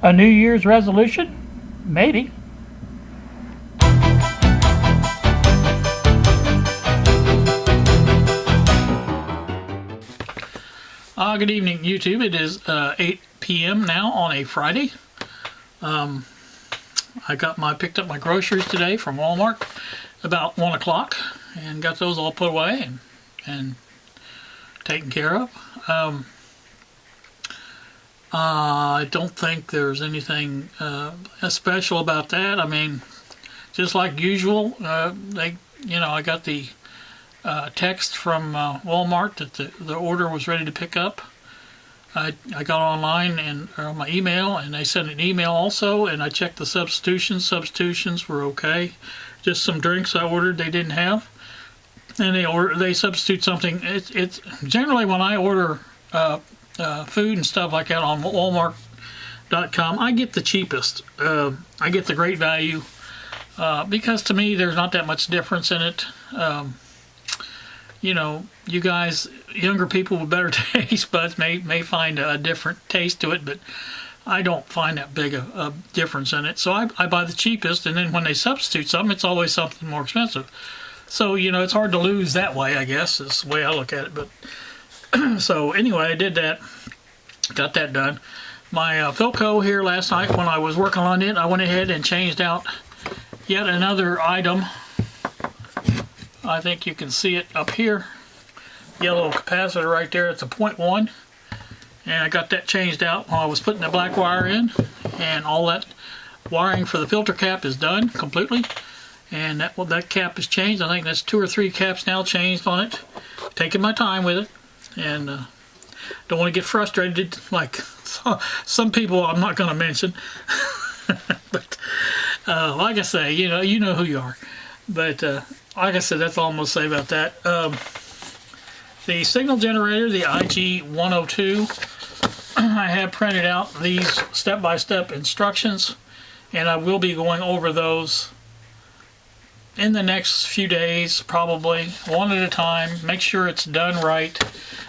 A New Year's resolution? Maybe. Good evening, YouTube. It is 8 p.m. now on a Friday. I picked up my groceries today from Walmart about 1 o'clock and got those all put away and taken care of. I don't think there's anything special about that. I mean, just like usual, I got the text from Walmart that the order was ready to pick up. I got online and my email, and they sent an email also, and I checked the substitutions. Substitutions were okay. Just some drinks I ordered they didn't have, and they substitute something. It's generally when I order food and stuff like that on Walmart.com, I get the cheapest. I get the great value because to me there's not that much difference in it. You guys, younger people with better taste buds may find a different taste to it, but I don't find that big a difference in it. So I buy the cheapest, and then when they substitute something, it's always something more expensive. So, it's hard to lose that way, I guess, is the way I look at it. But so anyway, I did that, got that done. My Philco here last night, when I was working on it, I went ahead and changed out yet another item. I think you can see it up here. Yellow capacitor right there. It's a 0.1. And I got that changed out while I was putting the black wire in. And all that wiring for the filter cap is done completely. And that cap is changed. I think that's 2 or 3 caps now changed on it. Taking my time with it. And don't want to get frustrated like some people I'm not going to mention. But like I say, you know who you are. But like I said, that's all I'm going to say about that. The signal generator, the IG102, I have printed out these step-by-step instructions, and I will be going over those in the next few days, probably, one at a time. Make sure it's done right.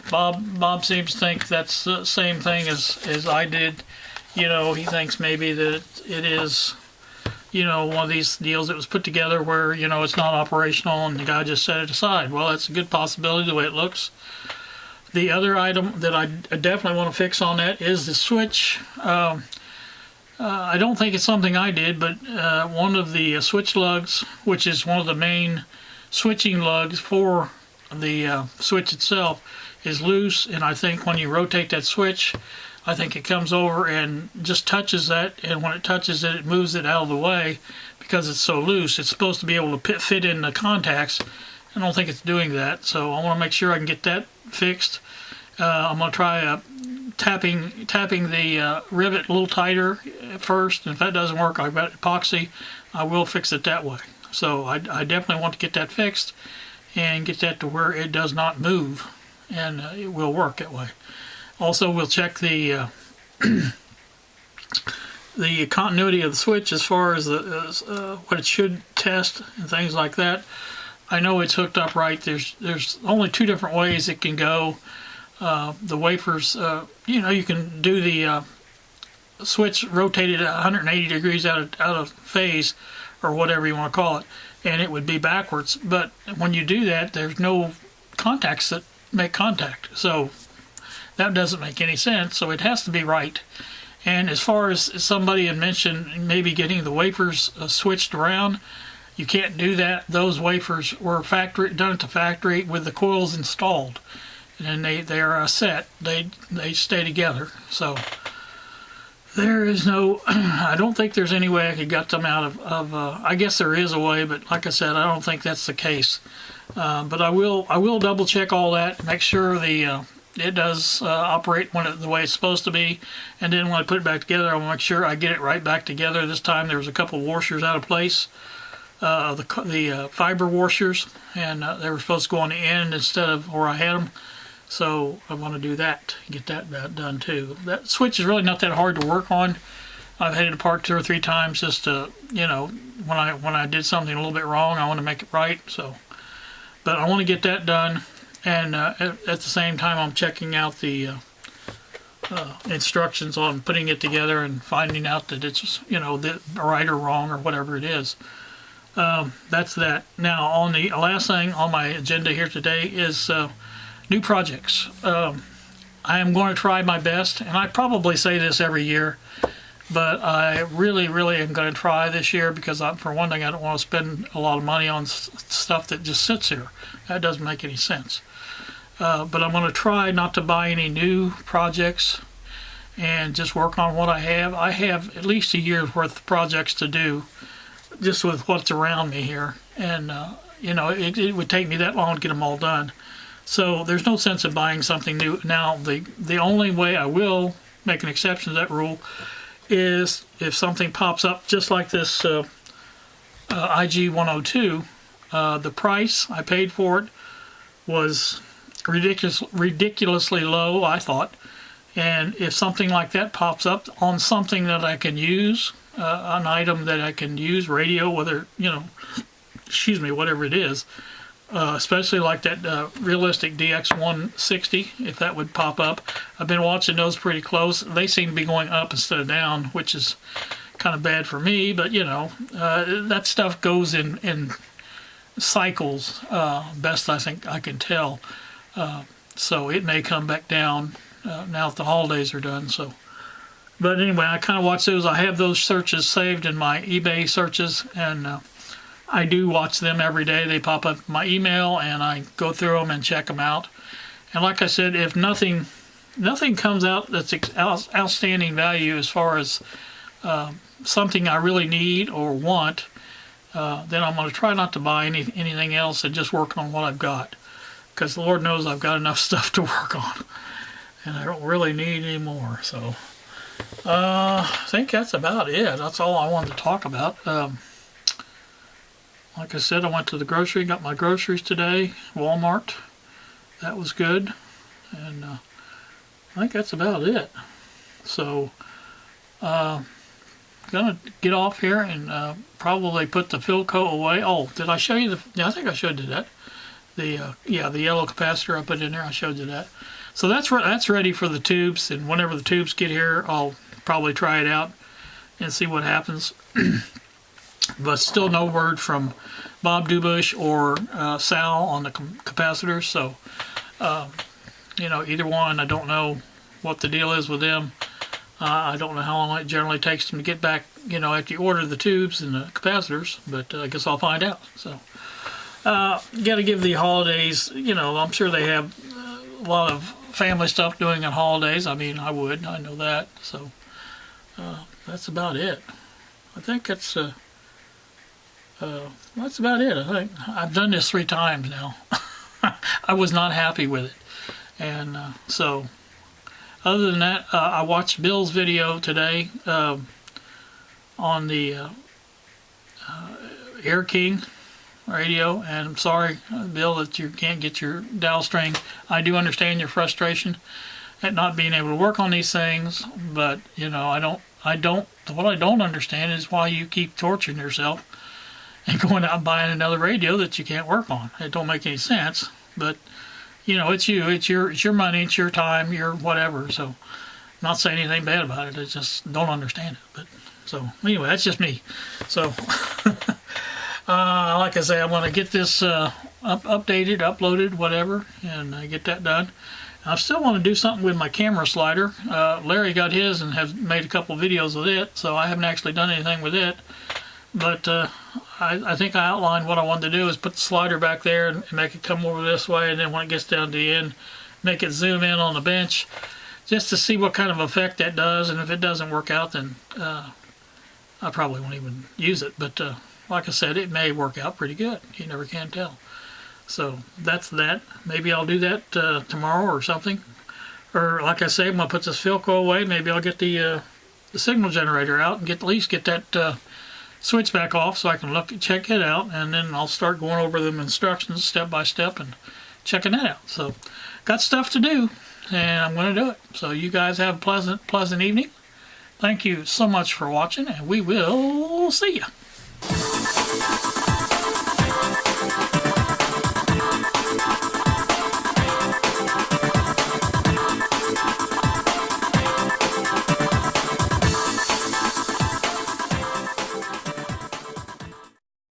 Bob seems to think that's the same thing as I did. He thinks maybe that it is one of these deals that was put together where, it's not operational and the guy just set it aside. Well, that's a good possibility the way it looks. The other item that I definitely want to fix on that is the switch. I don't think it's something I did, but one of the switch lugs, which is one of the main switching lugs for the switch itself, is loose, and I think when you rotate that switch, I think it comes over and just touches that, and when it touches it, it moves it out of the way because it's so loose. It's supposed to be able to fit in the contacts. I don't think it's doing that, so I want to make sure I can get that fixed. I'm going to try tapping the rivet a little tighter first, and if that doesn't work, I've got epoxy. I will fix it that way. So I definitely want to get that fixed and get that to where it does not move, and it will work that way. Also, we'll check the the continuity of the switch as far as what it should test and things like that. I know it's hooked up right. There's only 2 different ways it can go. The wafers, you can do the switch rotated at 180 degrees out of phase, or whatever you want to call it, and it would be backwards. But when you do that, there's no contacts that make contact. So that doesn't make any sense, so it has to be right. And as far as somebody had mentioned maybe getting the wafers switched around, you can't do that. Those wafers were done at the factory with the coils installed, and they are set. They stay together. So there is no, I don't think there's any way I could get them out of I guess there is a way, but like I said, I don't think that's the case. But I will double check all that, make sure it does operate the way it's supposed to be, and then when I put it back together, I want to make sure I get it right back together. This time there was a couple washers out of place, the fiber washers, and they were supposed to go on the end instead of where I had them. So I want to do that, get that done too. That switch is really not that hard to work on. I've had it apart 2 or 3 times just to, when I did something a little bit wrong, I want to make it right. So, but I want to get that done, and at the same time I'm checking out the instructions on putting it together and finding out that it's, you know, right or wrong or whatever it is. That's that. Now, on the last thing on my agenda here today is new projects. I am going to try my best, and I probably say this every year, but I really am going to try this year because, for one thing, I don't want to spend a lot of money on stuff that just sits here. That doesn't make any sense. But I'm going to try not to buy any new projects and just work on what I have. I have at least a year's worth of projects to do just with what's around me here. And, you know, it would take me that long to get them all done. So there's no sense in buying something new. Now, the only way I will make an exception to that rule is if something pops up just like this IG 102. The price I paid for it was ridiculously low, I thought. And if something like that pops up on something that I can use, an item that I can use, radio, whether, you know, excuse me, whatever it is, especially like that realistic DX160, if that would pop up. I've been watching those pretty close. They seem to be going up instead of down, which is kind of bad for me, but you know, that stuff goes in cycles, best I think I can tell. So it may come back down now that the holidays are done. So, but anyway, I kind of watch those. I have those searches saved in my eBay searches, and I do watch them every day. They pop up in my email, and I go through them and check them out. And like I said, if nothing comes out that's outstanding value as far as something I really need or want, then I'm going to try not to buy anything else and just work on what I've got. Because the Lord knows I've got enough stuff to work on, and I don't really need any more. So I think that's about it. That's all I wanted to talk about. Like I said, I went to the grocery, got my groceries today, Walmart. That was good. And I think that's about it. So I'm going to get off here and probably put the Philco away. Oh, did I show you the... Yeah, I think I showed you that. The yellow capacitor I put in there, I showed you that. So that's ready for the tubes, and whenever the tubes get here, I'll probably try it out and see what happens. But still no word from Bob Dubush or Sal on the capacitors, so you know, either one, I don't know what the deal is with them. I don't know how long it generally takes them to get back, you know, after you order the tubes and the capacitors, but I guess I'll find out. So got to give the holidays, you know, I'm sure they have a lot of family stuff doing on holidays. I mean, I know that. So that's about it. I think that's about it. I think I've done this 3 times now. I was not happy with it, and so other than that, I watched Bill's video today on the Air King radio, and I'm sorry, Bill, that you can't get your dowel string. I do understand your frustration at not being able to work on these things, but you know, what I don't understand is why you keep torturing yourself and going out and buying another radio that you can't work on. It don't make any sense, but you know, it's your money, it's your time, your whatever. So, I'm not saying anything bad about it. I just don't understand it. But so anyway, that's just me. So. Like I say, I'm going to get this updated, uploaded, whatever, and get that done. I still want to do something with my camera slider. Larry got his and has made a couple videos with it, so I haven't actually done anything with it. But I think I outlined what I wanted to do is put the slider back there and make it come over this way, and then when it gets down to the end, make it zoom in on the bench, just to see what kind of effect that does. And if it doesn't work out, then I probably won't even use it. But like I said, it may work out pretty good. You never can tell. So that's that. Maybe I'll do that tomorrow or something. Or like I say, I'm going to put this Philco away. Maybe I'll get the signal generator out and at least get that switch back off so I can check it out. And then I'll start going over them instructions step by step and checking that out. So got stuff to do, and I'm going to do it. So you guys have a pleasant evening. Thank you so much for watching, and we will see you.